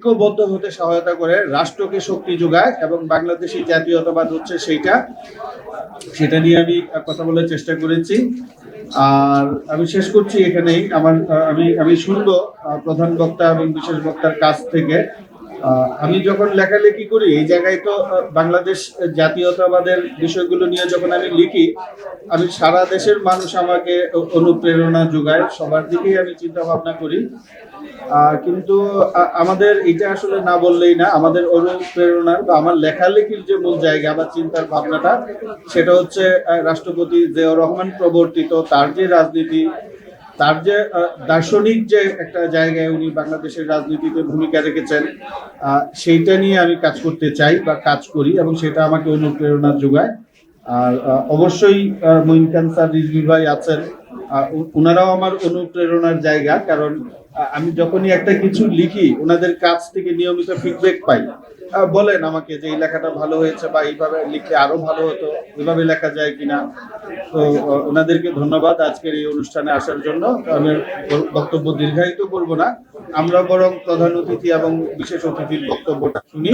ঐক্যবদ্ধ হতে সহায়তা করে, রাষ্ট্রকে শক্তি যোগায় এবং বাংলাদেশি জাতীয়তাবাদ হচ্ছে সেটা নিয়ে আমি কথা বলার চেষ্টা করেছি। আর আমি শেষ করছি এখানেই। আমি শুনবো প্রধান বক্তা এবং বিশেষ বক্তার কাছ থেকে। আমি যখন লেখালেখি করি এই জায়গায় তো বাংলাদেশ জাতীয়তাবাদের বিষয়গুলো নিয়ে যখন আমি লিখি, আমি সারা দেশের মানুষ আমাকে অনুপ্রেরণা যোগায়, সবার দিকেই আমি চিন্তা ভাবনা করি। কিন্তু আমাদের এটা আসলে না বললেই না, আমাদের অনুপ্রেরণার বা আমার লেখালেখির যে মূল জায়গা বা চিন্তার ভাবনাটা, সেটা হচ্ছে রাষ্ট্রপতি জিয়াউর রহমান প্রবর্তিত তার যে রাজনীতি, তার যে দার্শনিক যে একটা জায়গায় উনি বাংলাদেশের রাজনীতিতে ভূমিকা রেখেছেন, সেইটা নিয়ে আমি কাজ করতে চাই বা কাজ করি, এবং সেটা আমাকে অনুপ্রেরণা যোগায়। আর অবশ্যই মঈন খান স্যার, রিজভী ভাই আছেন, ওনারাও আমার অনুপ্রেরণার জায়গা। কারণ আমি যখনই একটা কিছু লিখি ওনাদের কাছ থেকে নিয়মিত ফিডব্যাক পাই, বলেন আমাকে যে এই লেখাটা ভালো হয়েছে বা এইভাবে লিখলে আরো ভালো হতো, এইভাবে লেখা যায় কিনা। তো ওনাদেরকে ধন্যবাদ আজকের এই অনুষ্ঠানে আসার জন্য। আমি বক্তব্য দীর্ঘায়িত করব না, আমরা বরং প্রধান অতিথি এবং বিশেষ অতিথির বক্তব্যটা শুনি।